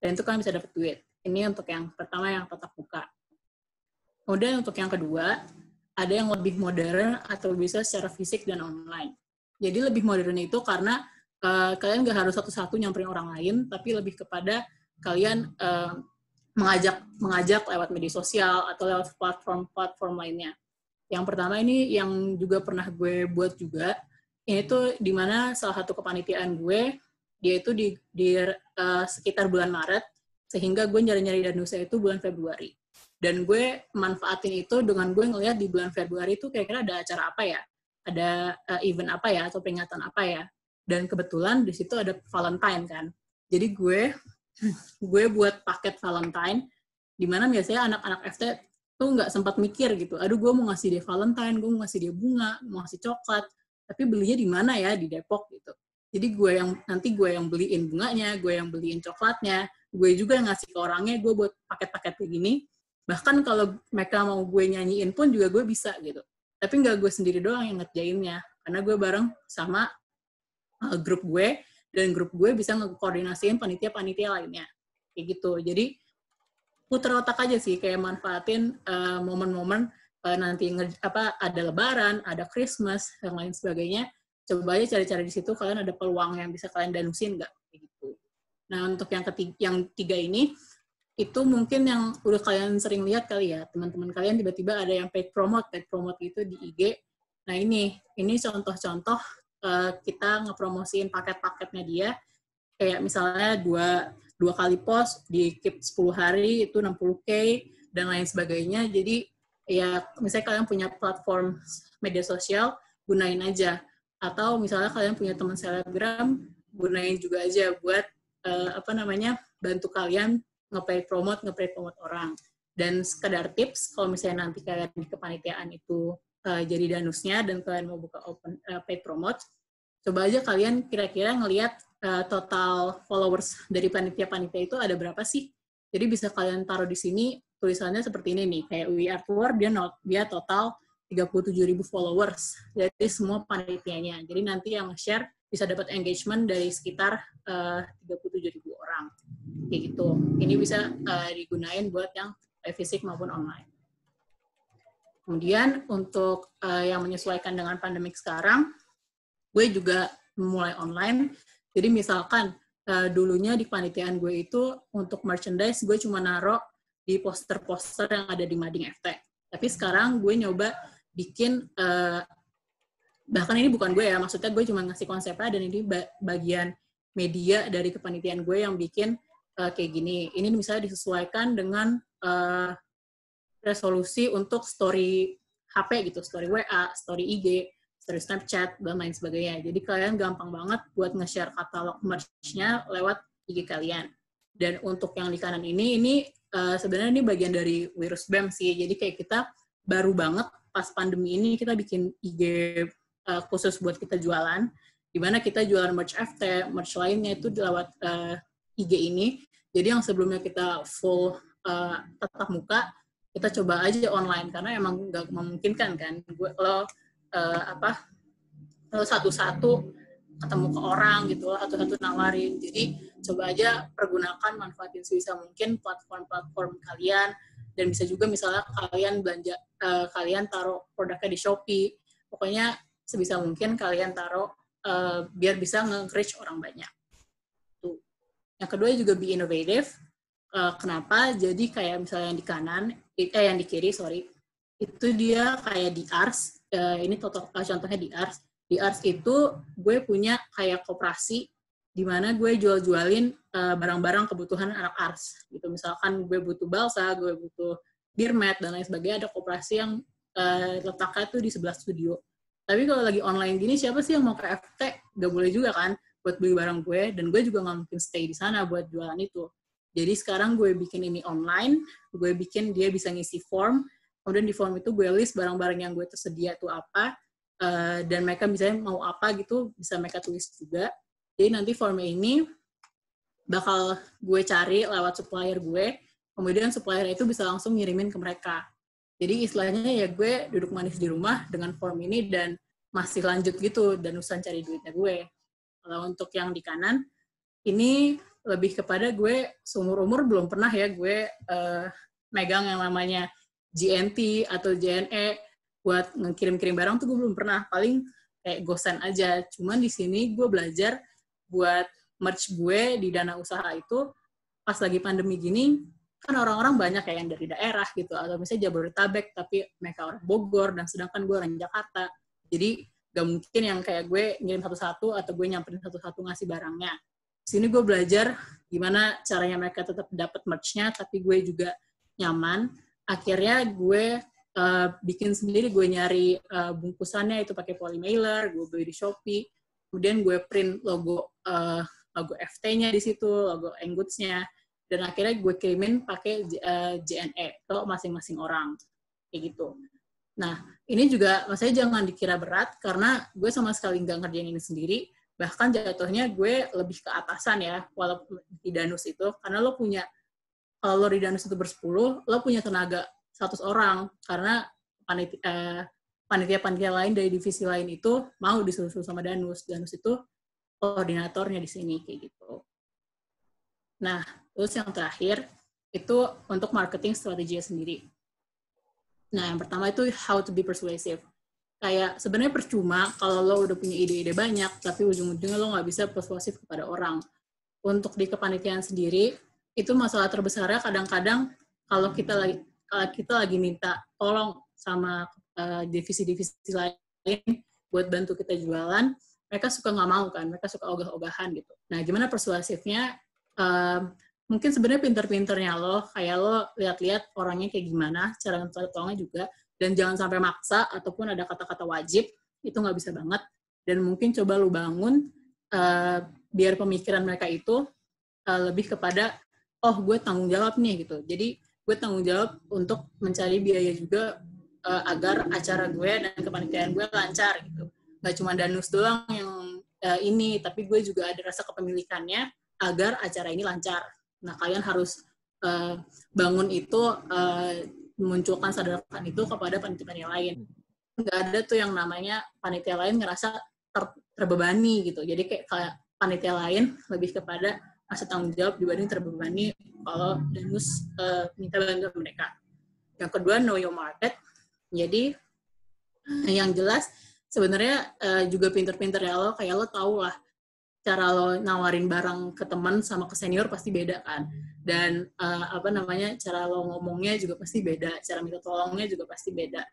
dan itu kalian bisa dapat duit. Ini untuk yang pertama yang tatap muka. Kemudian untuk yang kedua, ada yang lebih modern atau bisa secara fisik dan online. Jadi lebih modern itu karena kalian nggak harus satu-satu nyamperin orang lain, tapi lebih kepada kalian mengajak lewat media sosial atau lewat platform lainnya. Yang pertama ini yang juga pernah gue buat juga, ini tuh di mana salah satu kepanitiaan gue, dia itu di sekitar bulan Maret, sehingga gue nyari-nyari danusnya itu bulan Februari. Dan gue manfaatin itu dengan gue ngelihat di bulan Februari itu kira-kira ada acara apa ya, ada event apa ya, atau peringatan apa ya. Dan kebetulan di situ ada Valentine kan. Jadi gue buat paket Valentine, di mana biasanya anak-anak FT tuh nggak sempat mikir gitu, aduh gue mau ngasih dia Valentine, gue mau ngasih dia bunga, mau ngasih coklat, tapi belinya di mana ya, di Depok gitu. Jadi gue yang beliin bunganya, gue yang beliin coklatnya, gue juga yang ngasih ke orangnya, gue buat paket-paket kayak gini. Bahkan kalau mereka mau gue nyanyiin pun juga gue bisa gitu. Tapi nggak gue sendiri doang yang ngerjainnya, karena gue bareng sama grup gue, dan grup gue bisa ngekoordinasiin panitia-panitia lainnya. Kayak gitu. Jadi puter otak aja sih, kayak manfaatin momen-momen nanti ada Lebaran, ada Christmas, dan lain sebagainya. Coba aja cari-cari di situ, kalian ada peluang yang bisa kalian danusin nggak? Gitu. Nah, untuk yang tiga ini, itu mungkin yang udah kalian sering lihat kali ya, teman-teman kalian tiba-tiba ada yang paid promote itu di IG. Nah, ini contoh-contoh kita ngepromosiin paket-paketnya dia, kayak misalnya dua kali post di keep 10 hari itu 60K dan lain sebagainya. Jadi ya misalnya kalian punya platform media sosial, gunain aja. Atau misalnya kalian punya teman selebgram, gunain juga aja buat bantu kalian nge-paid promote orang. Dan sekedar tips, kalau misalnya nanti kalian di kepanitiaan itu jadi danusnya dan kalian mau buka open paid promote, coba aja kalian kira-kira ngelihat total followers dari panitia-panitia itu ada berapa sih. Jadi bisa kalian taruh di sini, tulisannya seperti ini nih, kayak We Are Tour, dia total 37.000 followers dari semua panitianya. Jadi nanti yang share bisa dapat engagement dari sekitar 37.000 orang. Kayak gitu. Ini bisa digunain buat yang fisik maupun online. Kemudian untuk yang menyesuaikan dengan pandemik sekarang, gue juga mulai online. Jadi misalkan dulunya di panitiaan gue itu untuk merchandise gue cuma naruh di poster-poster yang ada di Mading FT. Tapi sekarang gue nyoba bikin, bahkan ini bukan gue ya, maksudnya gue cuma ngasih konsepnya dan ini bagian media dari kepanitiaan gue yang bikin kayak gini. Ini misalnya disesuaikan dengan resolusi untuk story HP gitu, story WA, story IG, story Snapchat, dan lain sebagainya. Jadi kalian gampang banget buat nge-share katalog merch-nya lewat IG kalian. Dan untuk yang di kanan ini sebenarnya ini bagian dari Wirus BEM sih. Jadi kayak kita baru banget pas pandemi ini kita bikin IG khusus buat kita jualan, di mana kita jualan merch FT, merch lainnya itu lewat IG ini. Jadi yang sebelumnya kita full tatap muka, kita coba aja online karena emang nggak memungkinkan kan lo satu-satu ketemu ke orang gitu, satu-satu nawarin. Jadi coba aja pergunakan, manfaatin sebisa mungkin platform-platform kalian, dan bisa juga misalnya kalian belanja, kalian taruh produknya di Shopee, pokoknya sebisa mungkin kalian taruh biar bisa nge-reach orang banyak. Tuh. Yang kedua juga be innovative. Kenapa? Jadi kayak misalnya yang di kanan, yang di kiri, itu dia kayak di ARS. Ini contohnya di ARS. Di ARS itu gue punya kayak koperasi di mana gue jual-jualin barang-barang kebutuhan anak ARS. Gitu. Misalkan gue butuh balsa, gue butuh beer mat, dan lain sebagainya, ada koperasi yang letaknya tuh di sebelah studio. Tapi kalau lagi online gini, siapa sih yang mau ke FT? Gak boleh juga kan buat beli barang gue, dan gue juga nggak mungkin stay di sana buat jualan itu. Jadi sekarang gue bikin ini online, gue bikin dia bisa ngisi form, kemudian di form itu gue list barang-barang yang gue tersedia itu apa, dan mereka misalnya mau apa gitu, bisa mereka tulis juga. Jadi nanti formnya ini bakal gue cari lewat supplier gue, kemudian supplier itu bisa langsung ngirimin ke mereka. Jadi istilahnya ya gue duduk manis di rumah dengan form ini dan masih lanjut gitu, dan urusan cari duitnya gue. Kalau untuk yang di kanan, ini lebih kepada gue seumur-umur belum pernah ya gue megang yang namanya GNT atau JNE buat ngirim-kirim barang tuh gue belum pernah. Paling kayak gosen aja. Cuman di sini gue belajar buat merch gue di dana usaha itu pas lagi pandemi gini, kan orang-orang banyak kayak yang dari daerah gitu, atau misalnya Jabodetabek, tapi mereka orang Bogor, dan sedangkan gue orang Jakarta. Jadi gak mungkin yang kayak gue ngirim satu-satu atau gue nyamperin satu-satu ngasih barangnya. Di sini gue belajar gimana caranya mereka tetap dapat merch-nya, tapi gue juga nyaman. Akhirnya gue bikin sendiri, gue nyari bungkusannya itu pakai polymailer, gue beli di Shopee, kemudian gue print logo FT-nya di situ, logo Engoods-nya, dan akhirnya gue kirimin pakai JNE ke masing-masing orang, kayak gitu. Nah, ini juga maksudnya jangan dikira berat, karena gue sama sekali nggak ngerjain ini sendiri, bahkan jatuhnya gue lebih ke atasan ya, walaupun di Danus itu, karena lo punya, kalau lo di Danus itu bersepuluh, lo punya tenaga 100 orang, karena panitia-panitia lain dari divisi lain itu mau disuruh sama Danus. Danus itu koordinatornya di sini, kayak gitu. Nah, terus yang terakhir, itu untuk marketing strateginya sendiri. Nah, yang pertama itu how to be persuasive. Kayak sebenarnya percuma kalau lo udah punya ide-ide banyak, tapi ujung-ujungnya lo nggak bisa persuasif kepada orang. Untuk di kepanitiaan sendiri, itu masalah terbesarnya kadang-kadang kalau kita lagi minta tolong sama divisi-divisi lain buat bantu kita jualan, mereka suka nggak mau kan, mereka suka ogah-ogahan gitu. Nah, gimana persuasifnya? Mungkin sebenarnya pinter-pinternya lo, kayak lo lihat-lihat orangnya kayak gimana, cara minta tolongnya juga, dan jangan sampai maksa ataupun ada kata-kata wajib, itu nggak bisa banget. Dan mungkin coba lo bangun biar pemikiran mereka itu lebih kepada, oh gue tanggung jawab nih gitu. Jadi gue tanggung jawab untuk mencari biaya juga agar acara gue dan kepanitiaan gue lancar gitu. Nggak cuma Danus doang yang ini, tapi gue juga ada rasa kepemilikannya agar acara ini lancar. Nah, kalian harus bangun itu, memunculkan sadarakan itu kepada panitia lain. Nggak ada tuh yang namanya panitia lain ngerasa terbebani gitu. Jadi kayak panitia lain lebih kepada rasa tanggung jawab dibanding terbebani kalau Danus minta bantuan mereka. Yang kedua, know your market. Jadi yang jelas sebenarnya juga pinter-pinter ya lo, kayak lo tau lah cara lo nawarin barang ke teman sama ke senior pasti beda kan, dan cara lo ngomongnya juga pasti beda, cara minta tolongnya juga pasti beda.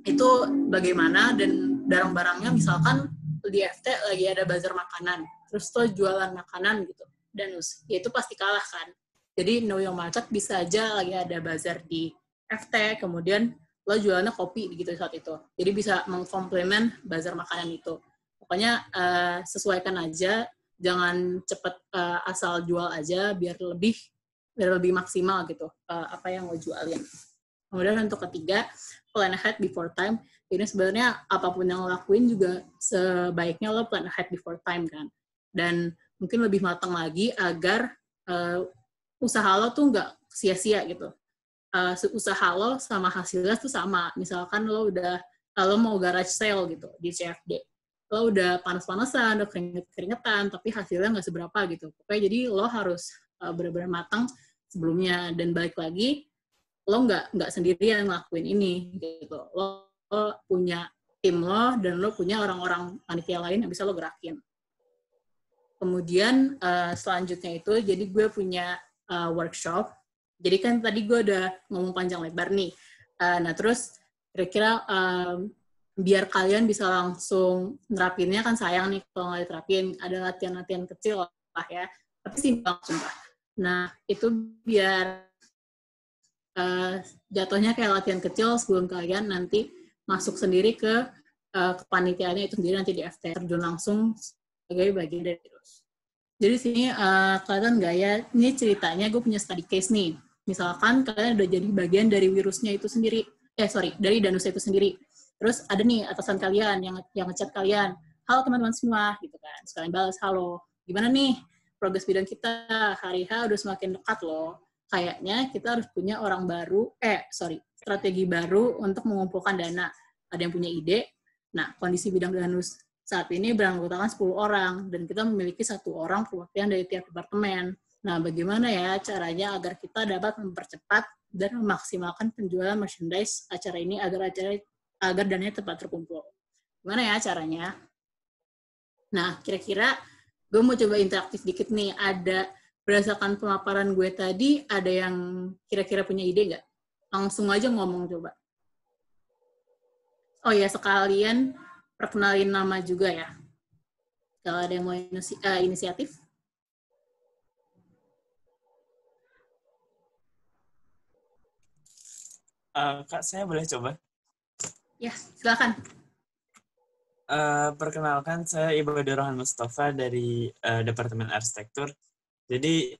Itu bagaimana, dan barang-barangnya misalkan di FT lagi ada bazar makanan, terus lo jualan makanan gitu, Danus, ya itu pasti kalah kan. Jadi know your market, bisa aja lagi ada bazar di FT, kemudian lo jualannya kopi gitu saat itu, jadi bisa mengkomplement bazar makanan itu. Pokoknya sesuaikan aja, jangan cepet asal jual aja, biar lebih maksimal gitu apa yang lo jualin. Kemudian untuk ketiga, plan ahead before time. Ini sebenarnya apapun yang lo lakuin juga sebaiknya lo plan ahead before time kan. Dan mungkin lebih matang lagi agar usaha lo tuh nggak sia-sia gitu. Usaha lo sama hasilnya tuh sama. Misalkan lo mau garage sale gitu di CFD. Lo udah panas-panasan, udah keringet-keringetan, tapi hasilnya nggak seberapa gitu. Pokoknya jadi lo harus benar-benar matang sebelumnya. Dan balik lagi, lo nggak sendirian ngelakuin ini gitu. Lo punya tim lo, dan lo punya orang-orang panitia lain yang bisa lo gerakin. Kemudian selanjutnya itu, jadi gue punya workshop. Jadi kan tadi gue udah ngomong panjang lebar nih. Nah terus kira-kira biar kalian bisa langsung nerapinnya, kan sayang nih kalau nggak diterapin. Ada latihan-latihan kecil lah ya, tapi simpel sumpah. Nah itu biar jatuhnya kayak latihan kecil sebelum kalian nanti masuk sendiri ke kepanitiaannya itu sendiri nanti di FT, terjun langsung sebagai bagian dari terus. Jadi sini kelihatan nggak ya, ini ceritanya gue punya study case nih. Misalkan kalian udah jadi bagian dari Wirusnya itu sendiri, dari Danusnya itu sendiri. Terus ada nih atasan kalian yang ngechat kalian, halo teman-teman semua, gitu kan. Sekalian balas, halo, gimana nih progres bidang kita, hari H udah semakin dekat loh. Kayaknya kita harus punya strategi baru untuk mengumpulkan dana. Ada yang punya ide? Nah, kondisi bidang Danus saat ini beranggotakan 10 orang, dan kita memiliki 1 orang perwakilan dari tiap departemen. Nah, bagaimana ya caranya agar kita dapat mempercepat dan memaksimalkan penjualan merchandise acara ini agar dananya tepat terkumpul. Gimana ya caranya? Nah, kira-kira gue mau coba interaktif dikit nih. Ada, berdasarkan pemaparan gue tadi, ada yang kira-kira punya ide nggak? Langsung aja ngomong coba. Oh ya, sekalian perkenalin nama juga ya. Kalau ada yang mau inisiatif. Kak, saya boleh coba? Ya, silakan. Perkenalkan, saya Ibadur Rohan Mustafa dari Departemen Arsitektur. Jadi,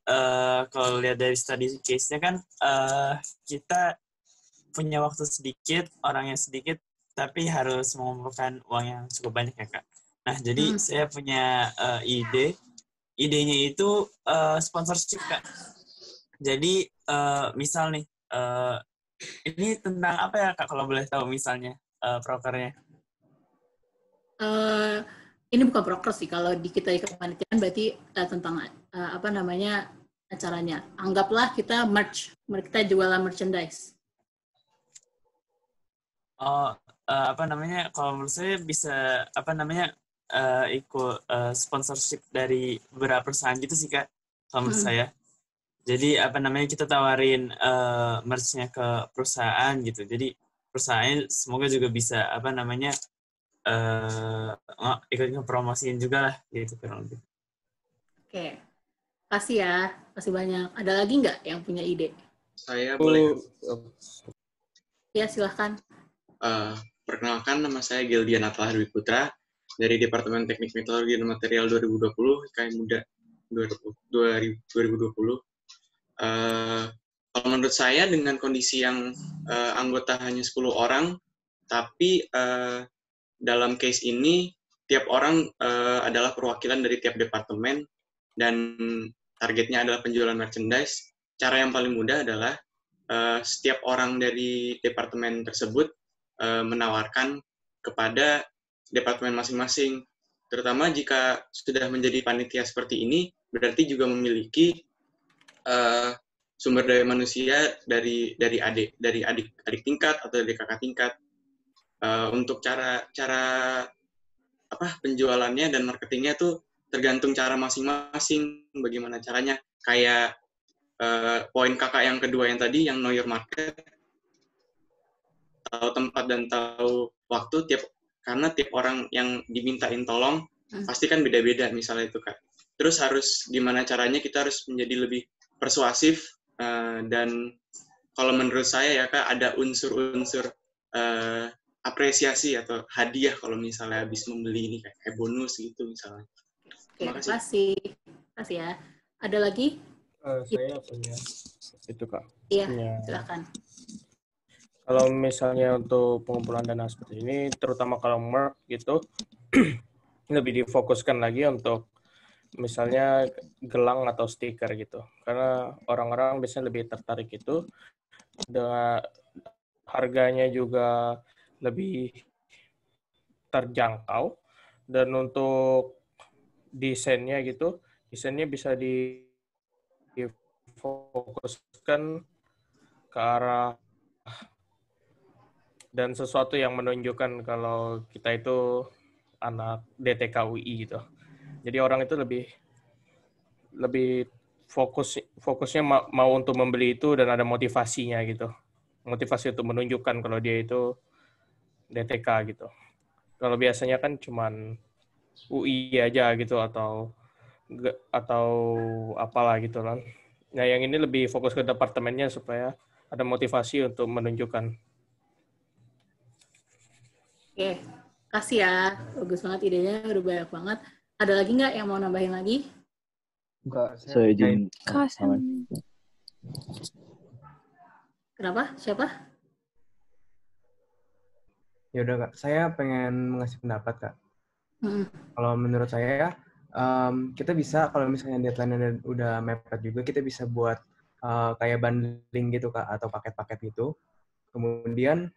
kalau lihat dari study case-nya kan, kita punya waktu sedikit, orangnya sedikit, tapi harus mengumpulkan uang yang cukup banyak ya, Kak. Nah, jadi saya punya ide. Idenya itu sponsorship, Kak. Jadi, misal nih, ini tentang apa ya, Kak, kalau boleh tahu misalnya prokernya? Ini bukan proker sih, kalau di kita kepanitiaan berarti tentang apa namanya acaranya. Anggaplah kita merch, kita jualan merchandise. Oh, apa namanya? Kalau menurut saya bisa apa namanya ikut sponsorship dari beberapa perusahaan gitu sih, Kak. Kalau menurut saya. Jadi apa namanya kita tawarin merch-nya ke perusahaan gitu. Jadi perusahaan semoga juga bisa apa namanya ikut ngepromosiin juga lah gitu kurang lebih. Oke, kasih ya, kasih banyak. Ada lagi nggak yang punya ide? Saya boleh. Ya, silahkan. Perkenalkan, nama saya Gildian Atlah Dwi Putra dari Departemen Teknik Metodologi dan Material 2020, IKM Muda 2020. Kalau menurut saya dengan kondisi yang anggota hanya 10 orang, tapi dalam case ini tiap orang adalah perwakilan dari tiap departemen dan targetnya adalah penjualan merchandise. Cara yang paling mudah adalah setiap orang dari departemen tersebut menawarkan kepada departemen masing-masing. Terutama jika sudah menjadi panitia seperti ini, berarti juga memiliki sumber daya manusia dari adik tingkat atau dari kakak tingkat. Untuk cara penjualannya dan marketingnya tuh tergantung cara masing-masing. Bagaimana caranya? Kayak poin kakak yang kedua yang tadi, yang know your market, tahu tempat dan tahu waktu karena tiap orang yang dimintain tolong pasti kan beda-beda misalnya itu, Kak. Terus harus gimana caranya kita harus menjadi lebih persuasif dan kalau menurut saya ya, Kak, ada unsur-unsur apresiasi atau hadiah kalau misalnya habis membeli ini kayak bonus gitu misalnya. Terima kasih. Terima kasih ya. Ada lagi? Saya punya itu, Kak. Iya, silakan. Kalau misalnya untuk pengumpulan dana seperti ini, terutama kalau merch gitu, lebih difokuskan lagi untuk misalnya gelang atau stiker gitu. Karena orang-orang biasanya lebih tertarik itu, dengan harganya juga lebih terjangkau, dan untuk desainnya bisa difokuskan ke arah dan sesuatu yang menunjukkan kalau kita itu anak DTK UI gitu. Jadi orang itu lebih fokusnya mau untuk membeli itu dan ada motivasinya gitu. Motivasi untuk menunjukkan kalau dia itu DTK gitu. Kalau biasanya kan cuman UI aja gitu atau apalah gitu kan. Nah, yang ini lebih fokus ke departemennya supaya ada motivasi untuk menunjukkan. Oke, kasih ya. Bagus banget idenya, udah banyak banget. Ada lagi nggak yang mau nambahin lagi? Enggak, saya izin. Kenapa? Siapa? Ya udah, Kak. Saya pengen mengasih pendapat, Kak. Kalau menurut saya, kita bisa kalau misalnya deadline-nya udah mepet juga, kita bisa buat kayak bundling gitu, Kak, atau paket-paket gitu. Kemudian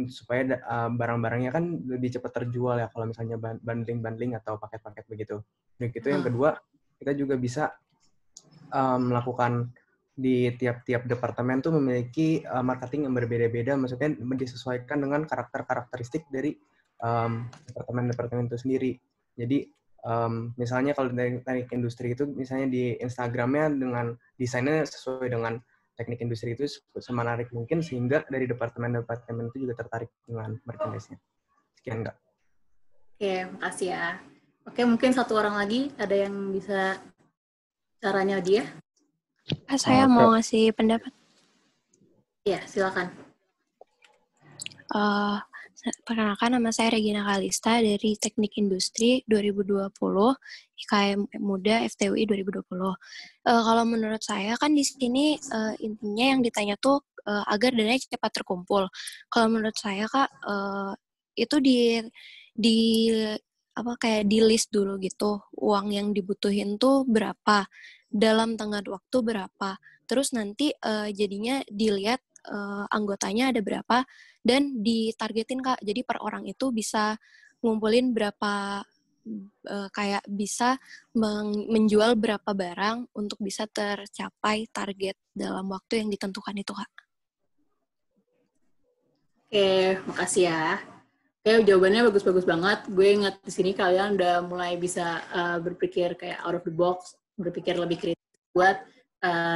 supaya barang-barangnya kan lebih cepat terjual ya kalau misalnya bundling atau paket-paket begitu. Begitu yang kedua, kita juga bisa melakukan di tiap-tiap departemen tuh memiliki marketing yang berbeda-beda, maksudnya disesuaikan dengan karakteristik dari departemen-departemen itu sendiri. Jadi misalnya kalau dari teknik industri itu misalnya di Instagramnya dengan desainnya sesuai dengan teknik industri itu semenarik mungkin sehingga dari departemen-departemen itu juga tertarik dengan merchandise-nya. Sekian, Kak. Oke, makasih ya. Oke, mungkin satu orang lagi ada yang bisa caranya dia? Saya mau ngasih pendapat. Iya, silakan. Perkenalkan, nama saya Regina Kalista dari Teknik Industri 2020, IKM Muda FTUI 2020. Kalau menurut saya kan di sini intinya yang ditanya tuh agar dananya cepat terkumpul. Kalau menurut saya Kak, itu kayak di list dulu gitu, uang yang dibutuhin tuh berapa, dalam tengah waktu berapa, terus nanti jadinya dilihat anggotanya ada berapa dan ditargetin Kak, jadi per orang itu bisa ngumpulin berapa, kayak bisa menjual berapa barang untuk bisa tercapai target dalam waktu yang ditentukan itu Kak. Oke, makasih ya. Oke, jawabannya bagus-bagus banget. Gue ingat di sini kalian udah mulai bisa berpikir kayak out of the box, berpikir lebih kritis buat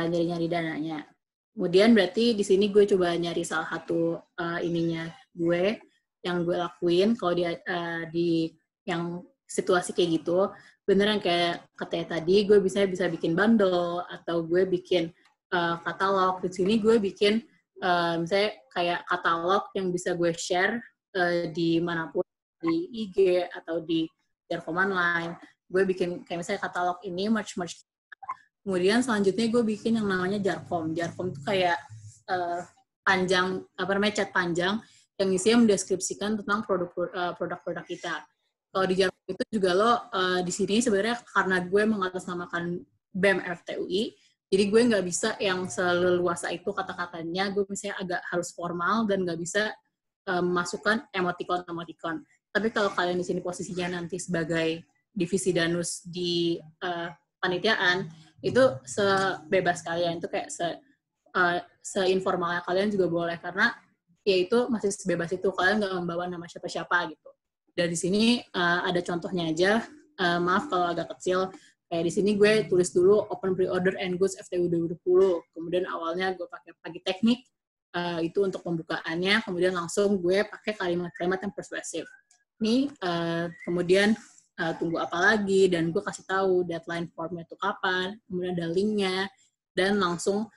nyari-nyari dananya. Kemudian berarti di sini gue coba nyari salah satu ininya gue yang gue lakuin kalau di yang situasi kayak gitu. Beneran kayak katanya tadi, gue bisa bikin bundle atau gue bikin katalog. Di sini gue bikin misalnya kayak katalog yang bisa gue share di manapun, di IG atau di Jarkom Online. Gue bikin kayak misalnya katalog ini, merch. Kemudian selanjutnya gue bikin yang namanya Jarkom. Jarkom itu kayak panjang, chat panjang yang isinya mendeskripsikan tentang produk-produk kita. Kalau di Jarkom itu juga lo di sini sebenarnya karena gue mengatasnamakan BEM FTUI, jadi gue nggak bisa yang seleluasa itu kata-katanya, gue misalnya agak harus formal dan nggak bisa masukkan emoticon. Tapi kalau kalian di sini posisinya nanti sebagai divisi danus di panitiaan, itu sebebas kalian, itu kayak seinformalnya kalian juga boleh, karena ya itu masih sebebas itu, kalian nggak membawa nama siapa-siapa gitu. Dan di sini ada contohnya aja, maaf kalau agak kecil, kayak di sini gue tulis dulu open pre-order and goods FTU 2020, kemudian awalnya gue pakai pagi teknik, itu untuk pembukaannya, kemudian langsung gue pakai kalimat-kalimat yang persuasif. Ini kemudian tunggu apa lagi, dan gue kasih tahu deadline formnya itu kapan, kemudian ada linknya, dan langsung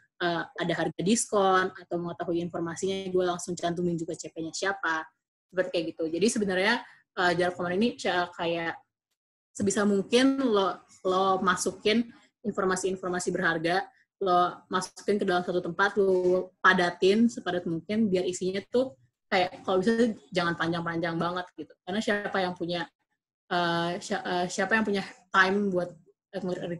ada harga diskon, atau mengetahui informasinya, gue langsung cantumin juga CP-nya siapa, seperti kayak gitu. Jadi sebenarnya Jarkom ini kayak sebisa mungkin lo masukin informasi-informasi berharga, lo masukin ke dalam satu tempat, lo padatin sepadat mungkin, biar isinya tuh kayak kalau bisa jangan panjang-panjang banget gitu. Karena siapa yang punya time buat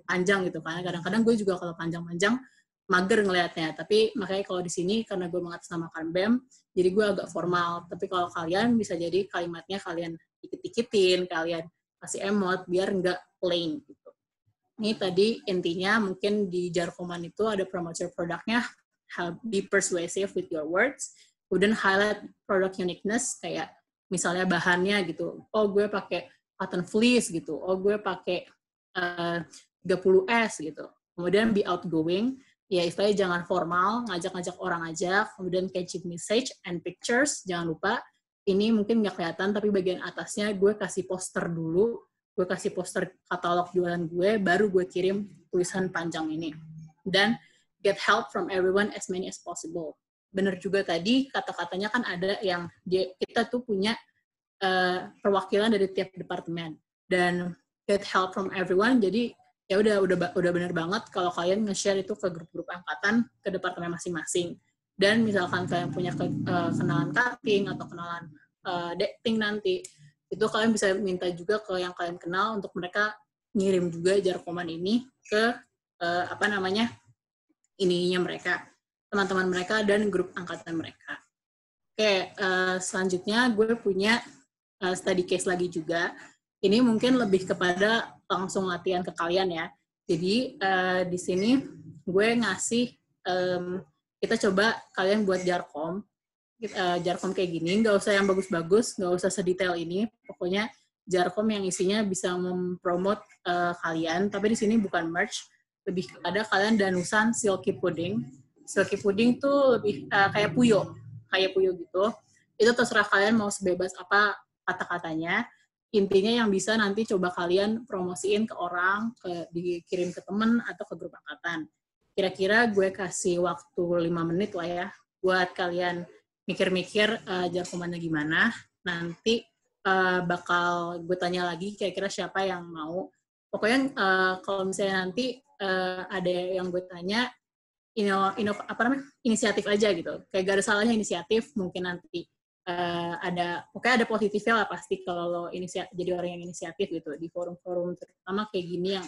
panjang gitu kan. Kadang-kadang gue juga kalau panjang-panjang mager ngelihatnya. Tapi makanya kalau di sini karena gue mengatasnamakan BEM, jadi gue agak formal. Tapi kalau kalian bisa jadi kalimatnya kalian dikit-dikitin, kalian kasih emot biar nggak plain gitu. Ini tadi intinya mungkin di Jarkoman itu ada promote your produknya, be persuasive with your words, kemudian highlight product uniqueness, kayak misalnya bahannya gitu, oh gue pakai cotton fleece gitu, oh gue pakai 30S gitu. Kemudian be outgoing, ya istilahnya jangan formal, ngajak-ngajak orang aja, kemudian catchy message and pictures, jangan lupa, ini mungkin nggak kelihatan, tapi bagian atasnya gue kasih poster dulu, gue kasih poster katalog jualan gue, baru gue kirim tulisan panjang ini. Dan get help from everyone as many as possible. Bener juga tadi, kata-katanya kan ada yang kita tuh punya perwakilan dari tiap departemen. Dan get help from everyone, jadi ya udah bener banget kalau kalian nge-share itu ke grup-grup angkatan, ke departemen masing-masing. Dan misalkan kalian punya kenalan cutting atau kenalan dating nanti, itu kalian bisa minta juga ke yang kalian kenal untuk mereka ngirim juga Jarkoman ini ke ininya mereka, teman-teman mereka dan grup angkatan mereka. Oke, selanjutnya gue punya study case lagi juga. Ini mungkin lebih kepada langsung latihan ke kalian ya. Jadi di sini gue ngasih, kita coba kalian buat jarkom. Jarkom kayak gini, nggak usah yang bagus-bagus, nggak usah sedetail ini. Pokoknya jarkom yang isinya bisa mempromot kalian. Tapi di sini bukan merch, lebih kepada kalian danusan silky pudding. Silky pudding tuh lebih kayak puyo gitu. Itu terserah kalian mau sebebas apa kata-katanya. Intinya yang bisa nanti coba kalian promosiin ke orang, dikirim ke temen atau ke grup angkatan. Kira-kira gue kasih waktu 5 menit lah ya buat kalian mikir-mikir jarkomannya gimana. Nanti bakal gue tanya lagi kira-kira siapa yang mau. Pokoknya kalau misalnya nanti ada yang gue tanya, inisiatif aja gitu. Kayak gak ada salahnya inisiatif, mungkin nanti pokoknya ada positifnya lah pasti kalau lo jadi orang yang inisiatif gitu di forum-forum terutama kayak gini yang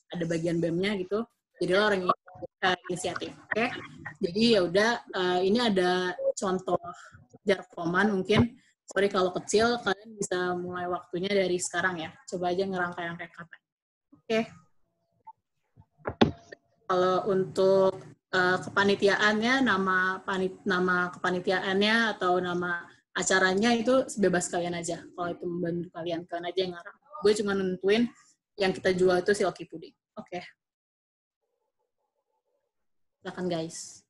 ada bagian BEM-nya gitu. Jadi lo orang yang inisiatif, oke? Jadi ya udah, ini ada contoh jarkoman mungkin. Sorry kalau kecil, kalian bisa mulai waktunya dari sekarang ya. Coba aja ngerangkai-rangkai kata. Oke. Kalau untuk kepanitiaannya, nama kepanitiaannya atau nama acaranya itu bebas kalian aja. Kalau itu membantu kalian aja yang ngarang. Gue cuma nentuin yang kita jual itu silky pudding. Oke. Silakan guys.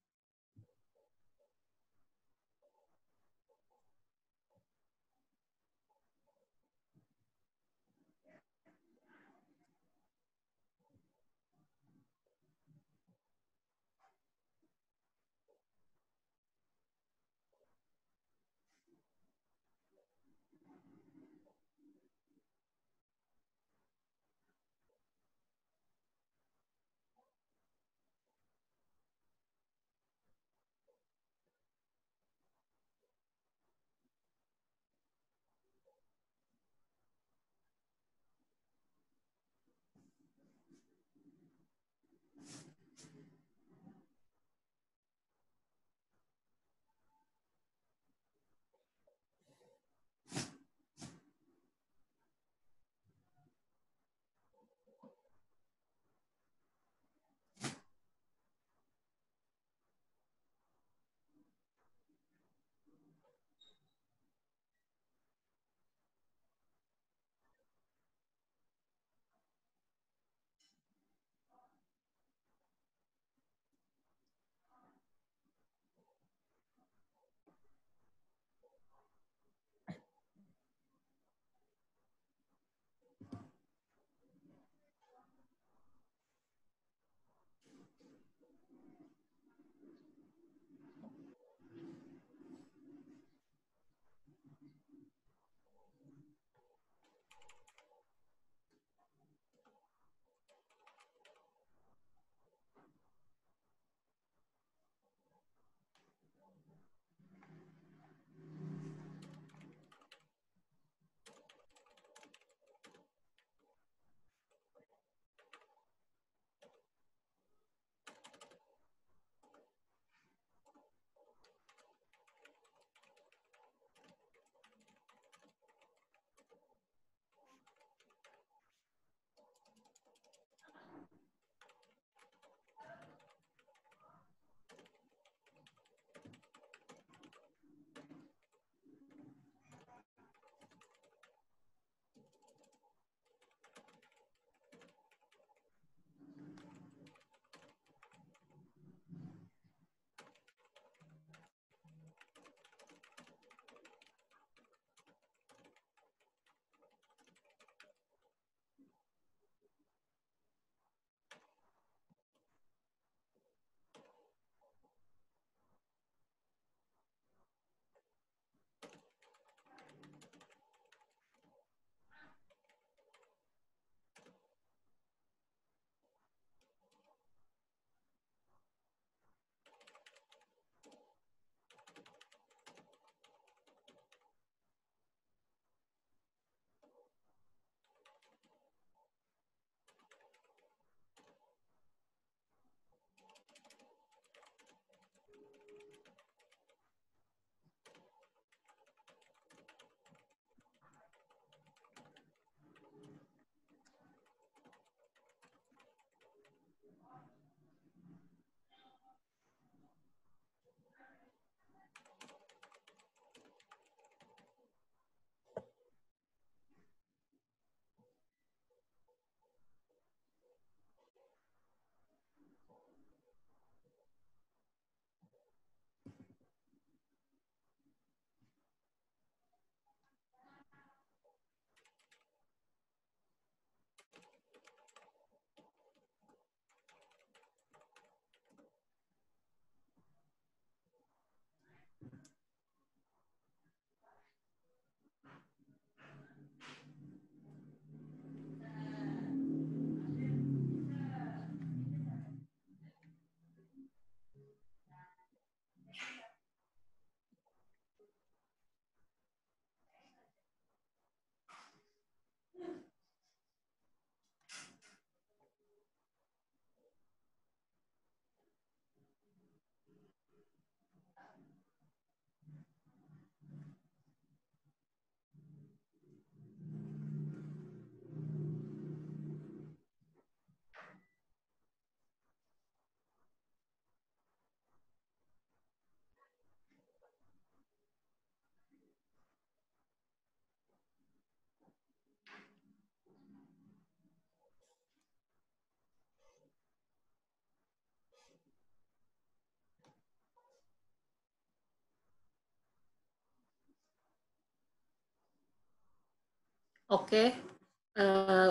Oke.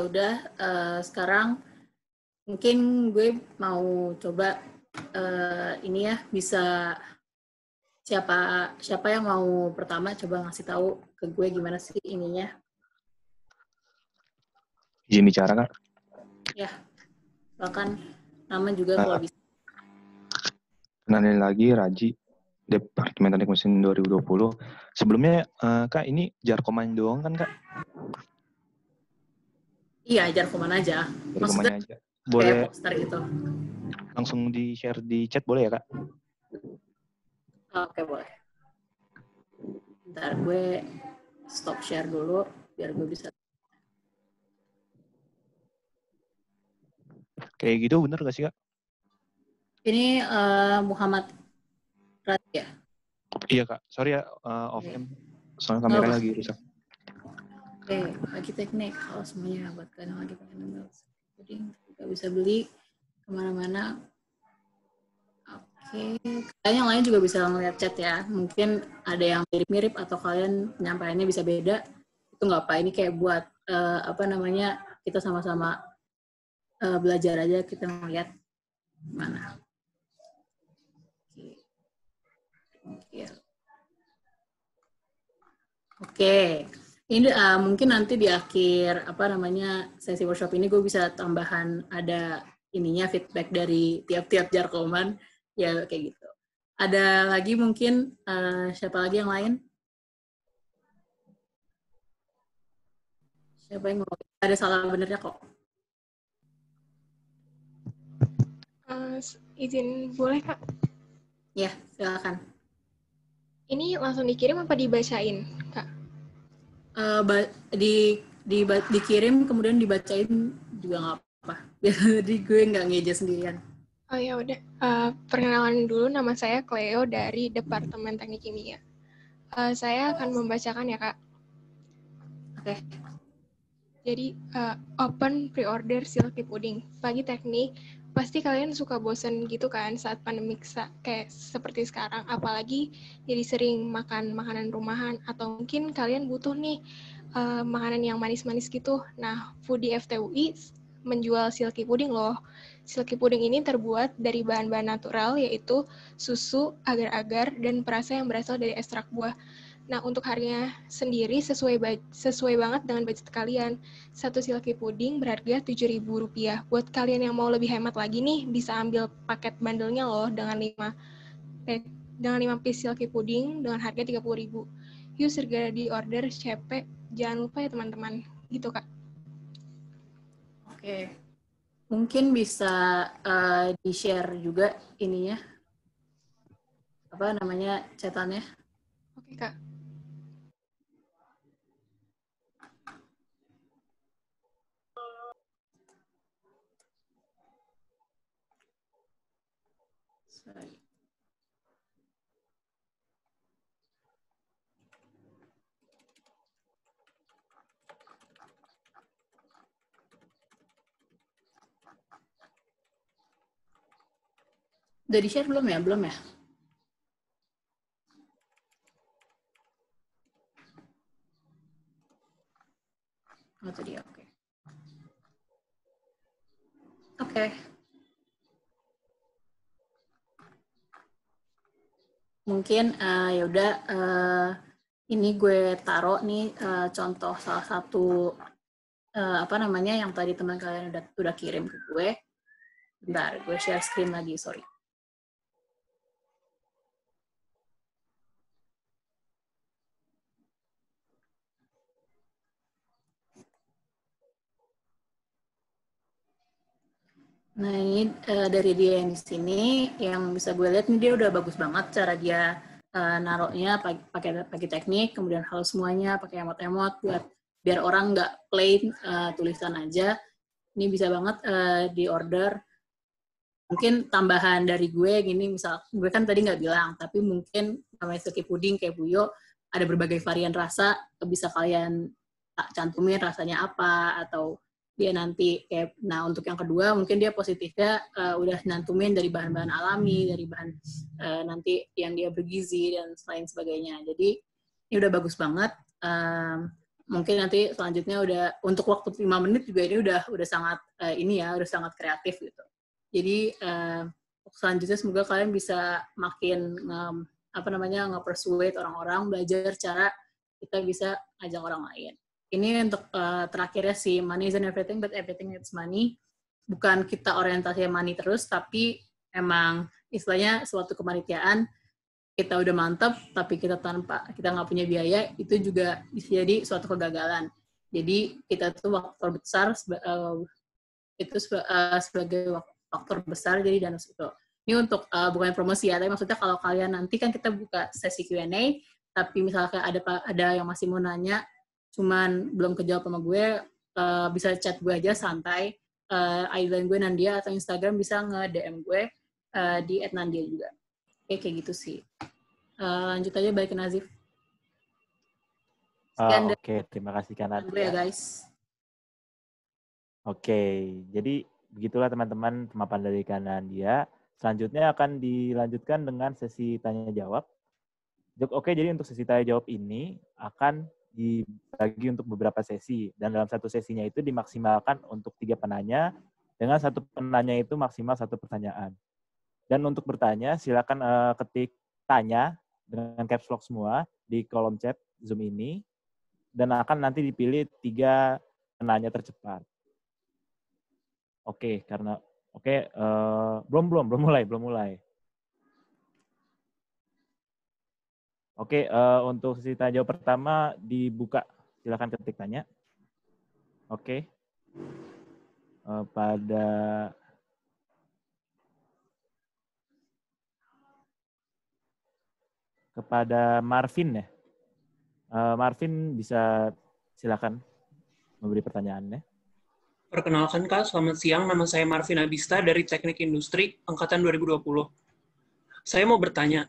Udah. Sekarang mungkin gue mau coba ini ya, bisa siapa yang mau pertama coba ngasih tahu ke gue gimana sih ininya. Izin bicara, Kak. Ya, bahkan nama juga kalau bisa. Kenalin lagi, Raji, Departemen Teknik Mesin 2020. Sebelumnya, Kak, ini Jarkoman doang kan, Kak? Iya, Jarkoman aja. Jarkomannya aja. Kayak Boleh poster gitu. langsung di-share di chat, boleh ya, Kak? Oke, boleh. Bentar, gue stop share dulu, biar gue bisa. Kayak gitu bener gak sih, Kak? Ini Muhammad Raja ya? Iya, Kak. Sorry ya, off-cam. Soalnya kamera lagi rusak. Oke, lagi teknik. Halo semuanya, buat kalian yang lagi pengen ngambil puding, juga bisa beli kemana-mana. Oke, kalian yang lain juga bisa ngeliat chat ya. Mungkin ada yang mirip-mirip atau kalian penyampaiannya bisa beda. Itu nggak apa, ini kayak buat kita sama-sama belajar aja, kita ngeliat mana. Oke. Ini mungkin nanti di akhir sesi workshop ini gue bisa tambahan ada ininya feedback dari tiap-tiap Jarkoman ya kayak gitu. Ada lagi mungkin siapa lagi yang lain? Siapa yang mau? Ada salah benernya kok. Izin boleh Kak? Ya, silakan. Ini langsung dikirim apa dibacain, Kak? Dikirim kemudian dibacain juga nggak apa. Jadi gue nggak ngeja sendirian. Oh ya udah. Perkenalan dulu, nama saya Cleo dari Departemen Teknik Kimia. Saya akan membacakan ya Kak. Oke. Jadi open pre-order silky pudding. Pagi teknik, pasti kalian suka bosen gitu kan saat pandemik kayak seperti sekarang. Apalagi jadi sering makan makanan rumahan atau mungkin kalian butuh nih makanan yang manis-manis gitu. Nah, Foodie FTUI menjual silky pudding loh. Silky pudding ini terbuat dari bahan-bahan natural yaitu susu, agar-agar, dan perasa yang berasal dari ekstrak buah. Nah, untuk harganya sendiri sesuai banget dengan budget kalian. Satu silky pudding berharga Rp7.000. Buat kalian yang mau lebih hemat lagi nih, bisa ambil paket bandelnya loh dengan 5 piece silky pudding dengan harga Rp30.000. Yuk segera di order CP. Jangan lupa ya teman-teman. Gitu, Kak. Oke. Mungkin bisa di-share juga ininya. Chatannya. Oke, Kak. Sorry. Udah di-share belum ya? Belum ya? Oh, itu dia. Oke. Oke. Mungkin ya udah ini gue taruh nih contoh salah satu yang tadi teman kalian udah kirim ke gue. Bentar, gue share screen lagi, sorry. Nah, ini dari dia yang di sini, yang bisa gue lihat, ini dia udah bagus banget cara dia naruhnya pakai teknik, kemudian halo semuanya, pakai emot-emot, biar orang nggak plain tulisan aja. Ini bisa banget di order. Mungkin tambahan dari gue gini, misal gue kan tadi nggak bilang, tapi mungkin namanya silky pudding kayak Buyo, ada berbagai varian rasa, bisa kalian cantumin rasanya apa, atau dia nanti kayak, nah untuk yang kedua mungkin dia positifnya udah nantumin dari bahan-bahan alami, dari bahan nanti yang dia bergizi dan lain sebagainya. Jadi ini udah bagus banget. mungkin nanti selanjutnya udah untuk waktu 5 menit juga ini udah sangat udah sangat kreatif gitu. Jadi selanjutnya semoga kalian bisa makin nge-persuade orang-orang, belajar cara kita bisa ajak orang lain. Ini untuk terakhirnya sih, money isn't everything but everything needs money. Bukan kita orientasi money terus, tapi emang istilahnya suatu kepanitiaan kita udah mantap, tapi kita nggak punya biaya, itu juga bisa jadi suatu kegagalan. Jadi kita tuh faktor besar sebagai faktor besar jadi dana itu. Ini untuk bukan promosi ya, tapi maksudnya kalau kalian nanti kan kita buka sesi Q&A, tapi misalkan ada yang masih mau nanya, cuman belum kejawab sama gue, bisa chat gue aja santai. ID gue Nandia atau Instagram bisa nge-DM gue di @nandia juga. Kayak gitu sih. Lanjut aja balik ke Nazif. Oke, terima kasih Kak Nadia. Ya guys. Oke, jadi begitulah teman-teman pemaparan dari Kak Nadia. Selanjutnya akan dilanjutkan dengan sesi tanya-jawab. Oke, jadi untuk sesi tanya-jawab ini akan dibagi untuk beberapa sesi. Dan dalam satu sesinya itu dimaksimalkan untuk 3 penanya, dengan satu penanya itu maksimal 1 pertanyaan. Dan untuk bertanya, silakan ketik tanya dengan caps lock semua di kolom chat Zoom ini, dan akan nanti dipilih 3 penanya tercepat. Belum mulai. Oke, untuk sesi tanya jawab pertama dibuka, silakan ketik tanya. Oke. Kepada Marvin ya. Marvin bisa silakan memberi pertanyaannya. Perkenalkan Kak, selamat siang. Nama saya Marvin Abista dari Teknik Industri Angkatan 2020. Saya mau bertanya,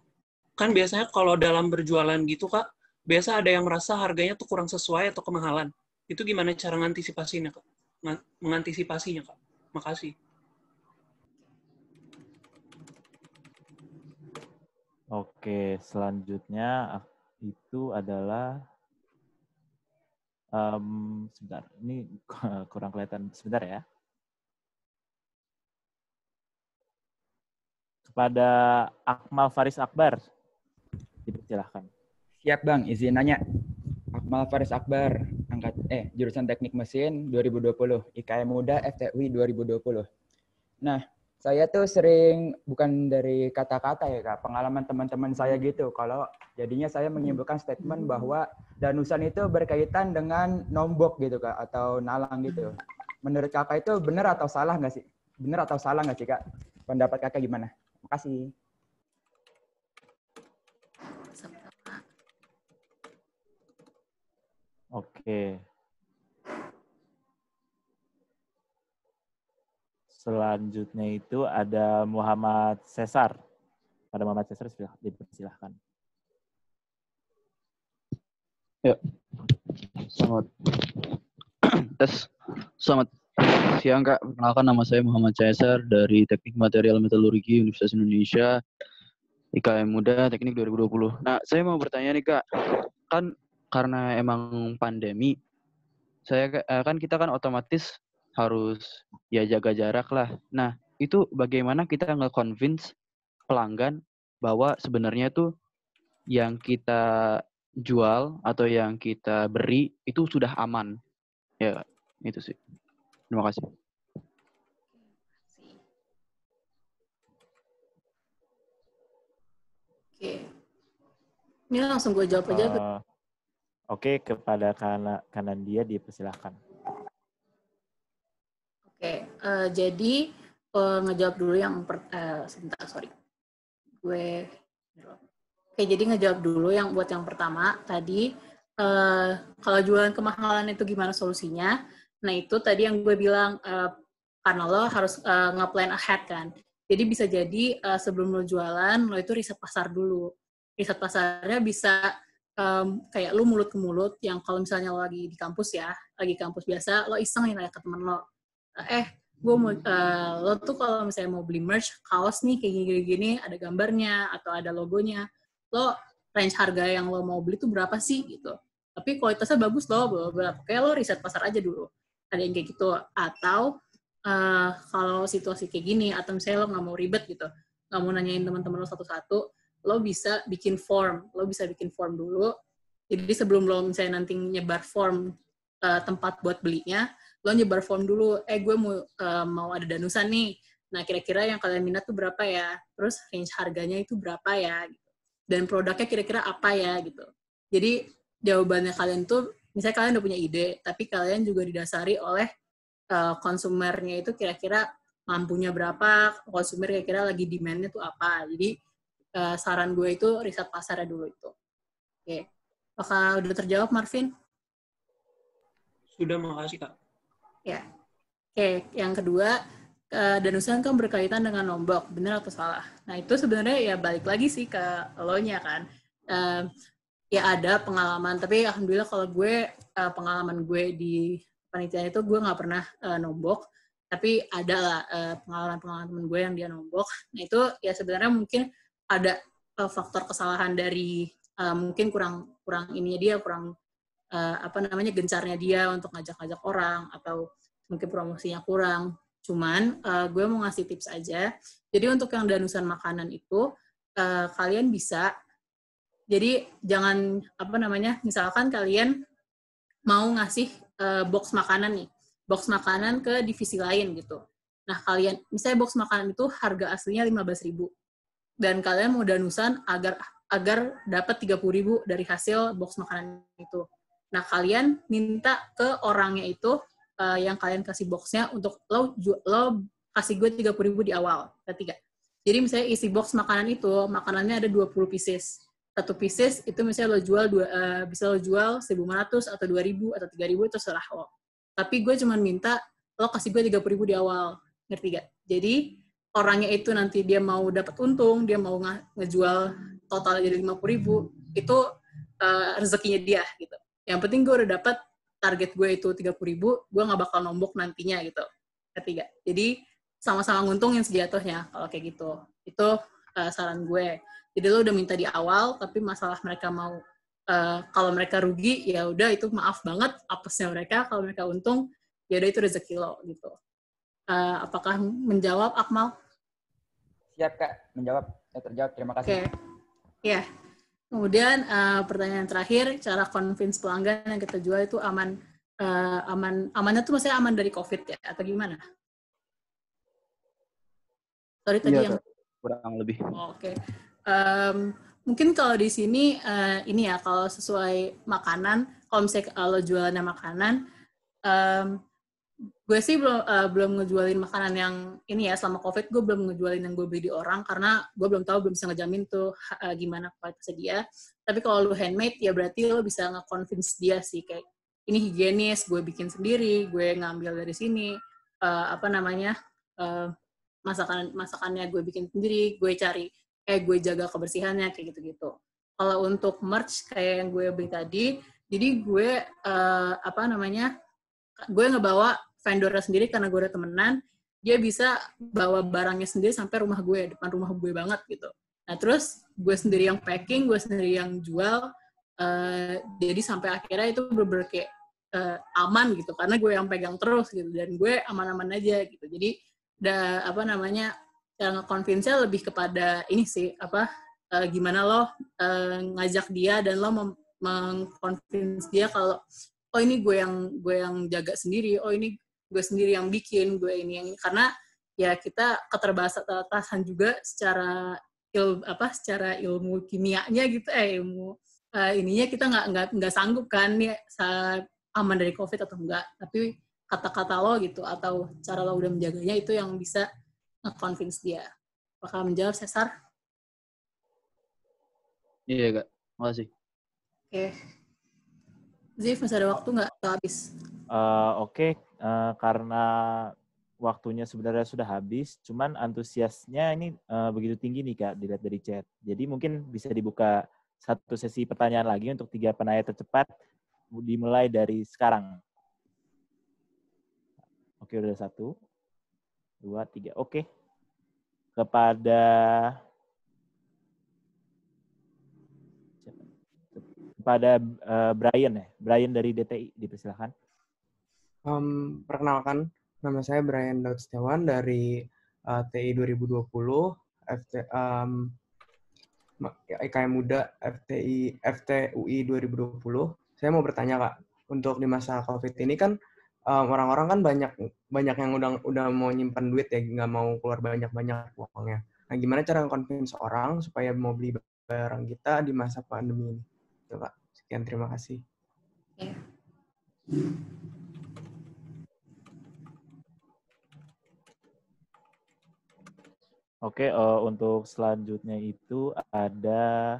kan biasanya kalau dalam berjualan gitu Kak, biasa ada yang merasa harganya tuh kurang sesuai atau kemahalan. Itu gimana cara mengantisipasinya Kak? Makasih. Oke, selanjutnya itu adalah sebentar, ini kurang kelihatan. Sebentar ya. Kepada Akmal Faris Akbar, dipersilahkan. Siap Bang, izin nanya. Akmal Faris Akbar, jurusan Teknik Mesin 2020, IKM Muda FTUI 2020. Nah, saya tuh sering, bukan dari kata-kata ya Kak, pengalaman teman-teman saya gitu. Kalau jadinya saya menyimpulkan statement bahwa danusan itu berkaitan dengan nombok gitu Kak, atau nalang gitu. Menurut Kakak itu benar atau salah nggak sih? Benar atau salah nggak sih Kak? Pendapat Kakak gimana? Makasih. Oke. Selanjutnya itu ada Muhammad Cesar. Pada Muhammad Cesar dipersilahkan. Ya. Selamat siang Kak. Perkenalkan nama saya Muhammad Cesar dari Teknik Material Metalurgi Universitas Indonesia, IKM Muda Teknik 2020. Nah, saya mau bertanya nih Kak. Kan karena emang pandemi, kita kan otomatis harus ya jaga jarak lah. Nah, itu bagaimana kita nge-convince pelanggan bahwa sebenarnya tuh yang kita jual atau yang kita beri itu sudah aman. Ya, itu sih. Terima kasih. Oke. Ini langsung gue jawab aja. Oke, kepada kanan dia dipersilahkan. Oke, jadi ngejawab dulu yang sebentar, sorry. Jadi ngejawab dulu yang buat yang pertama tadi, kalau jualan kemahalan itu gimana solusinya? Nah itu tadi yang gue bilang, karena lo harus nge-plan ahead kan. Jadi bisa jadi sebelum lo jualan, lo itu riset pasar dulu. Riset pasarnya bisa kayak lo mulut ke mulut, yang kalau misalnya lo lagi di kampus ya, lagi kampus biasa, lo iseng nih kayak ke temen lo, gue mau, lo tuh kalau misalnya mau beli merch, kaos nih kayak gini-gini, ada gambarnya, atau ada logonya, lo range harga yang lo mau beli tuh berapa sih, gitu. tapi kualitasnya bagus loh, bla bla. Kayak lo riset pasar aja dulu. Ada yang kayak gitu. Atau kalau situasi kayak gini, atau misalnya lo nggak mau ribet gitu, nggak mau nanyain teman-teman lo satu-satu, lo bisa bikin form. Lo bisa bikin form dulu. Jadi sebelum lo misalnya nanti nyebar form tempat buat belinya, lo nyebar form dulu. Gue mau ada danusan nih. Nah, kira-kira yang kalian minat tuh berapa ya? Terus range harganya itu berapa ya? Gitu. Dan produknya kira-kira apa ya? Gitu. Jadi, jawabannya kalian tuh, misalnya kalian udah punya ide, tapi kalian juga didasari oleh konsumernya itu kira-kira mampunya berapa, konsumer kira-kira lagi demand-nya tuh apa. Jadi, saran gue itu riset pasarnya dulu itu. Oke. Apakah udah terjawab, Marvin? Sudah, makasih, Kak. Ya. Oke, yang kedua, danusan kan berkaitan dengan nombok, benar atau salah? Nah, itu sebenarnya ya balik lagi sih ke lo-nya kan. Ya ada pengalaman, tapi alhamdulillah kalau gue, pengalaman gue di panitia itu gue nggak pernah nombok, tapi ada lah pengalaman-pengalaman temen gue yang dia nombok. Nah, itu ya sebenarnya mungkin ada faktor kesalahan dari mungkin kurang ininya dia, kurang gencarnya dia untuk ngajak-ngajak orang, atau mungkin promosinya kurang. Cuman gue mau ngasih tips aja. Jadi untuk yang danusan makanan itu kalian bisa, jadi jangan misalkan kalian mau ngasih box makanan nih, box makanan ke divisi lain gitu. Nah, kalian misalnya box makanan itu harga aslinya 15.000 dan kalian mau danusan agar dapat 30.000 dari hasil box makanan itu. Nah, kalian minta ke orangnya itu yang kalian kasih boxnya untuk lo kasih gue 30.000 di awal, ketiga. Jadi misalnya isi box makanan itu, makanannya ada 20 pieces. Satu pieces itu misalnya lo jual bisa lo jual 1.500 atau 2.000 atau 3.000 itu serah lo. Tapi gue cuma minta lo kasih gue 30.000 di awal, ngerti gak? Jadi orangnya itu nanti dia mau dapat untung, dia mau ngejual total jadi 50.000, itu rezekinya dia gitu. Yang penting gue udah dapat target gue itu 30.000, gue nggak bakal nombok nantinya gitu. Ketiga. Jadi sama-sama nguntungin sejatuhnya kalau kayak gitu. Itu saran gue. Jadi lo udah minta di awal, tapi masalah mereka mau kalau mereka rugi ya udah itu maaf banget apesnya mereka. Kalau mereka untung ya udah itu rezeki lo gitu. Apakah menjawab, Akmal? Siap, Kak. Menjawab. Terjawab. Terima kasih. Oke. Ya. Kemudian pertanyaan terakhir, cara convince pelanggan yang kita jual itu amannya tuh maksudnya aman dari COVID ya atau gimana? Sorry tadi Iya, yang kurang lebih. Oke. Mungkin kalau di sini ini ya, kalau sesuai makanan, kalau misalnya lo jualannya makanan, gue sih belum ngejualin makanan yang ini ya, selama COVID gue belum ngejualin yang gue beli di orang karena gue belum bisa ngejamin tuh gimana kualitasnya dia. Tapi kalau lo handmade ya berarti lo bisa nge-convince dia sih, kayak ini higienis, gue bikin sendiri, gue ngambil dari sini, masakannya gue bikin sendiri, gue cari gue jaga kebersihannya kayak gitu-gitu. Kalau untuk merch kayak yang gue beli tadi, jadi gue gue ngebawa vendornya sendiri karena gue udah temenan, dia bisa bawa barangnya sendiri sampai rumah gue, depan rumah gue banget gitu. Nah terus gue sendiri yang packing, gue sendiri yang jual, jadi sampai akhirnya itu bener-bener kayak aman gitu, karena gue yang pegang terus gitu, dan gue aman-aman aja gitu. Jadi cara nge-convince-nya lebih kepada ini sih, gimana lo ngajak dia dan lo meng-convince dia kalau oh ini gue yang jaga sendiri, oh ini gue sendiri yang bikin, gue ini yang ini. Karena ya kita keterbatasan juga secara ilmu kimianya gitu, ilmu ininya kita nggak sanggup kan ya aman dari COVID atau enggak. Tapi kata-kata lo gitu atau cara lo udah menjaganya itu yang bisa nge-convince dia. Apakah menjawab, Cesar? Iya, Kak. Makasih. Oke. Zif, masih ada waktu nggak? Atau habis? Oke. Karena waktunya sebenarnya sudah habis, cuman antusiasnya ini begitu tinggi nih, Kak, dilihat dari chat. Jadi mungkin bisa dibuka satu sesi pertanyaan lagi untuk 3 penanya tercepat, dimulai dari sekarang. Oke, udah 1, 2, 3. Oke. Kepada kepada Brian ya. Brian dari DTI, dipersilakan. Perkenalkan, nama saya Brian Daud Setiawan dari TI 2020, IKM Muda FTUI 2020. Saya mau bertanya Kak, untuk di masa COVID ini kan orang-orang kan banyak yang udah mau nyimpan duit ya, nggak mau keluar banyak-banyak uangnya. Nah, gimana cara convince orang supaya mau beli barang kita di masa pandemi ini? Itu Kak. Sekian, terima kasih. Oke, untuk selanjutnya itu ada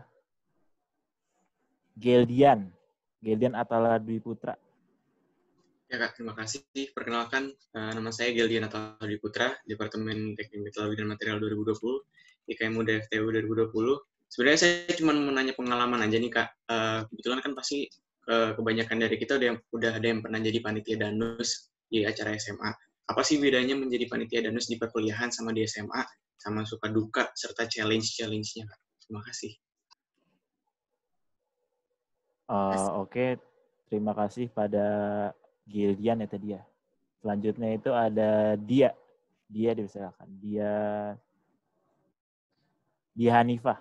Geldian Atala Dwi Putra. Ya Kak, terima kasih. Perkenalkan, nama saya Geldian Atala Dwi Putra, Departemen Teknik Metodologi dan Material 2020, IKM Muda FTU 2020. Sebenarnya saya cuma mau nanya pengalaman aja nih Kak. Kebetulan kan pasti kebanyakan dari kita udah ada yang pernah jadi panitia danus di acara SMA. Apa sih bedanya menjadi panitia danus di perkuliahan sama di SMA, sama suka duka serta challenge-nya Kak? Terima kasih. Oke, terima kasih pada Gildian ya tadi ya. Selanjutnya itu ada Dia dipersilakan. Dia Hanifah.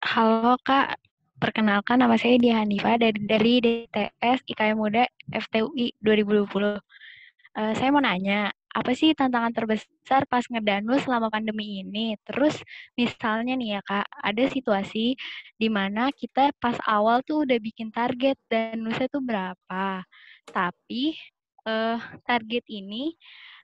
Halo Kak, perkenalkan nama saya Dia Hanifah dari DTS IKM Muda FTUI 2020. Saya mau nanya, apa sih tantangan terbesar pas ngedanus selama pandemi ini? Terus misalnya nih ya Kak, ada situasi di mana kita pas awal tuh udah bikin target danusnya tuh berapa. Tapi target ini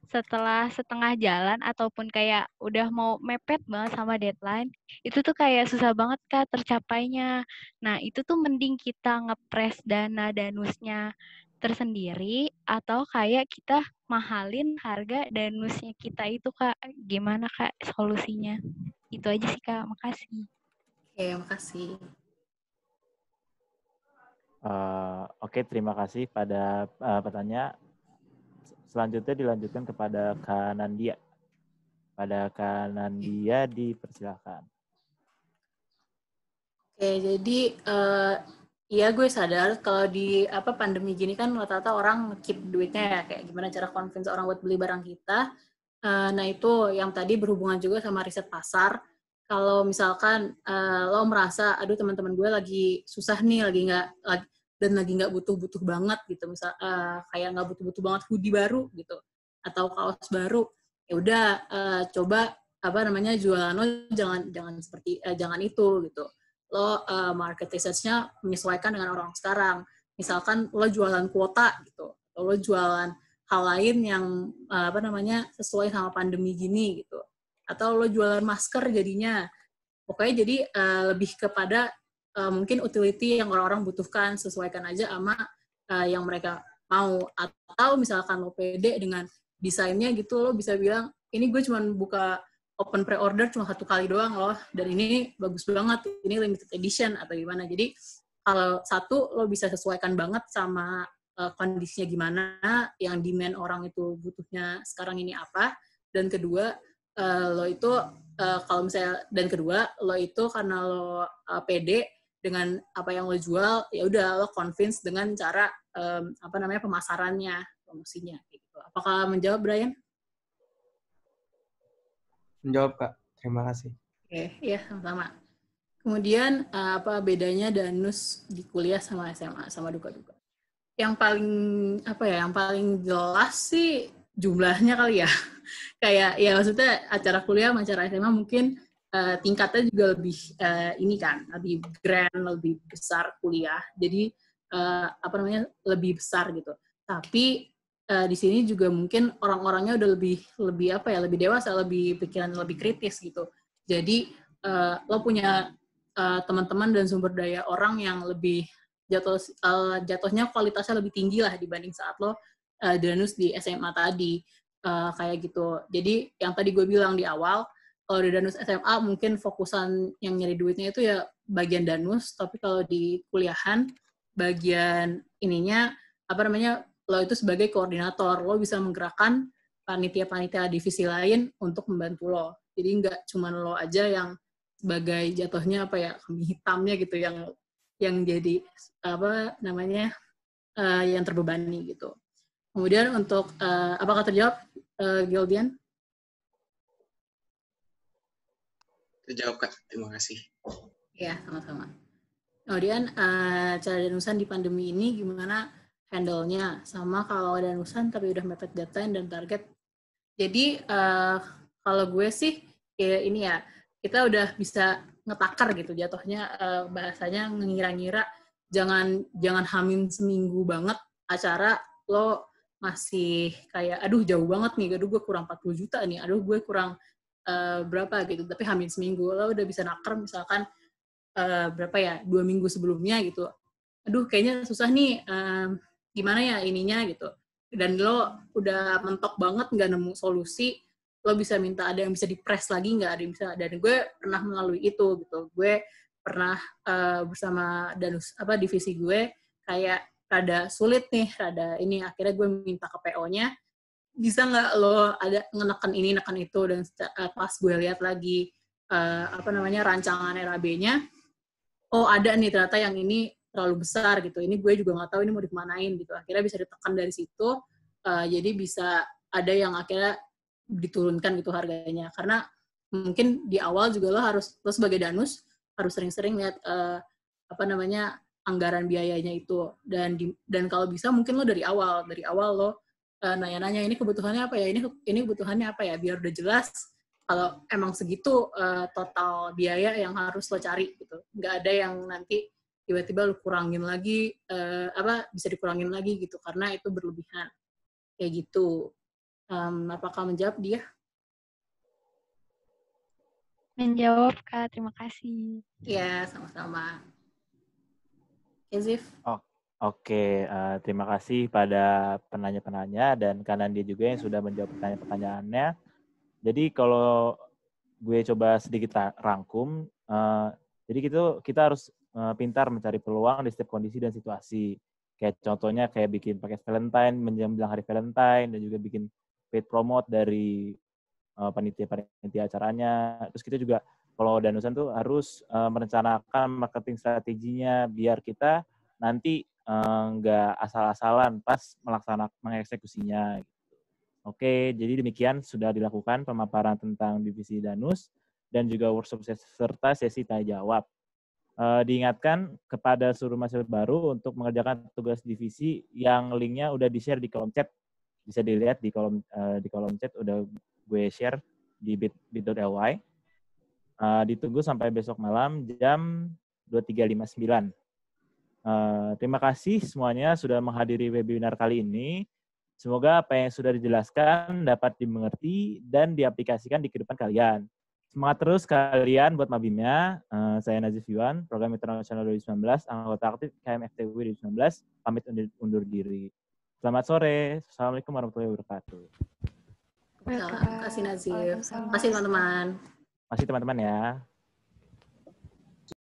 setelah setengah jalan ataupun kayak udah mau mepet banget sama deadline, itu tuh kayak susah banget Kak tercapainya. Nah, itu tuh mending kita ngepres dana danusnya tersendiri atau kayak kita mahalin harga danusnya kita itu Kak. Gimana Kak solusinya? Itu aja sih Kak, makasih. Oke, makasih. Oke, terima kasih pada pertanyaan. Selanjutnya dilanjutkan kepada Kak Nandia. Pada Kak Nandia dipersilakan. Oke, jadi iya gue sadar kalau di pandemi gini kan rata-rata orang keep duitnya ya, kayak gimana cara convince orang buat beli barang kita. Nah itu yang tadi berhubungan juga sama riset pasar. Kalau misalkan lo merasa, aduh teman-teman gue lagi susah nih, lagi nggak butuh-butuh banget gitu, misal kayak nggak butuh-butuh banget hoodie baru gitu atau kaos baru, ya udah coba jualan lo jangan itu gitu. Lo market research-nya menyesuaikan dengan orang sekarang. Misalkan lo jualan kuota gitu, atau lo jualan hal lain yang sesuai sama pandemi gini gitu. Atau lo jualan masker jadinya. Pokoknya jadi lebih kepada mungkin utility yang orang-orang butuhkan, sesuaikan aja sama yang mereka mau. Atau misalkan lo pede dengan desainnya gitu, lo bisa bilang, ini gue cuma buka open pre-order cuma 1 kali doang loh, dan ini bagus banget, ini limited edition atau gimana. Jadi kalau satu, lo bisa sesuaikan banget sama kondisinya gimana, yang demand orang itu butuhnya sekarang ini apa, dan kedua, lo itu karena lo pede dengan apa yang lo jual, ya udah lo convince dengan cara pemasarannya, promosinya gitu. Apakah menjawab, Brian? Menjawab Kak, terima kasih. Oke, iya sama-sama. Kemudian apa bedanya danus di kuliah sama SMA sama duka-duka? Yang paling jelas sih jumlahnya kali ya. Kayak ya maksudnya acara kuliah sama acara SMA mungkin tingkatnya juga lebih lebih grand, lebih besar kuliah. Jadi lebih besar gitu. Tapi di sini juga mungkin orang-orangnya udah lebih dewasa, lebih pikiran lebih kritis gitu. Jadi lo punya teman-teman dan sumber daya orang yang lebih jatuhnya kualitasnya lebih tinggi lah dibanding saat lo danus di SMA tadi, kayak gitu. Jadi yang tadi gue bilang di awal, kalau di danus SMA mungkin fokusan yang nyari duitnya itu ya bagian danus, tapi kalau di kuliahan bagian ininya lo itu sebagai koordinator, lo bisa menggerakkan panitia-panitia divisi lain untuk membantu lo. Jadi nggak cuma lo aja yang sebagai jatuhnya apa ya, kambing hitamnya gitu yang jadi apa namanya yang terbebani gitu. Kemudian untuk apakah terjawab Gildian? Terjawab Kak, terima kasih. Ya, sama-sama. Kemudian cara danusan di pandemi ini gimana handle-nya, sama kalau danusan tapi udah mepet deadline dan target. Jadi kalau gue sih ya ini ya, kita udah bisa ngetakar gitu jatuhnya, bahasanya ngira-ngira jangan hamin seminggu banget acara lo masih kayak aduh jauh banget nih, aduh gue kurang 40 juta nih, aduh gue kurang berapa gitu, tapi hamin seminggu lo udah bisa nakar misalkan berapa ya, 2 minggu sebelumnya gitu, aduh kayaknya susah nih, gimana ya ininya gitu, dan lo udah mentok banget nggak nemu solusi, lo bisa minta ada yang bisa di-press lagi nggak, ada yang bisa, dan gue pernah melalui itu gitu, gue pernah bersama divisi gue kayak rada sulit nih, rada ini, akhirnya gue minta ke PO-nya, bisa nggak lo ada ngenekan ini, neken itu, dan pas gue lihat lagi rancangan RAB-nya, oh ada nih ternyata yang ini terlalu besar gitu, ini gue juga nggak tahu ini mau dikemanain gitu, akhirnya bisa ditekan dari situ, jadi bisa ada yang akhirnya diturunkan gitu harganya, karena mungkin di awal juga lo sebagai danus harus sering-sering lihat anggaran biayanya itu, dan kalau bisa mungkin lo dari awal lo nanya-nanya ini kebutuhannya apa ya, ini kebutuhannya apa ya, biar udah jelas kalau emang segitu total biaya yang harus lo cari gitu, nggak ada yang nanti tiba-tiba lo kurangin lagi, bisa dikurangin lagi gitu karena itu berlebihan kayak gitu. Apakah menjawab dia? Menjawab Kak, terima kasih. Ya, sama-sama. Zif. Oke, terima kasih pada penanya-penanya dan karena dia juga yang sudah menjawab pertanyaan-pertanyaannya. Jadi kalau gue coba sedikit rangkum, jadi kita harus pintar mencari peluang di setiap kondisi dan situasi. Kayak contohnya kayak bikin paket Valentine, menjelang hari Valentine, dan juga bikin paid promote dari panitia acaranya. Terus kita juga kalau danusan tuh harus merencanakan marketing strateginya biar kita nanti nggak asal-asalan pas mengeksekusinya. Oke, jadi demikian sudah dilakukan pemaparan tentang divisi danus dan juga workshop serta sesi tanya jawab. Diingatkan kepada seluruh mahasiswa baru untuk mengerjakan tugas divisi yang linknya udah di-share di kolom chat. Bisa dilihat di kolom chat udah gue share di bit.ly. Ditunggu sampai besok malam jam 23.59. Terima kasih semuanya sudah menghadiri webinar kali ini. Semoga apa yang sudah dijelaskan dapat dimengerti dan diaplikasikan di kehidupan kalian. Semangat terus kalian buat Mabimnya. Saya Nazif Yuan, Program Internasional 2019, anggota aktif KMFTW 2019, pamit undur diri. Selamat sore. Assalamualaikum warahmatullahi wabarakatuh. Terima kasih Nazif. Terima kasih teman-teman. Terima kasih teman-teman ya.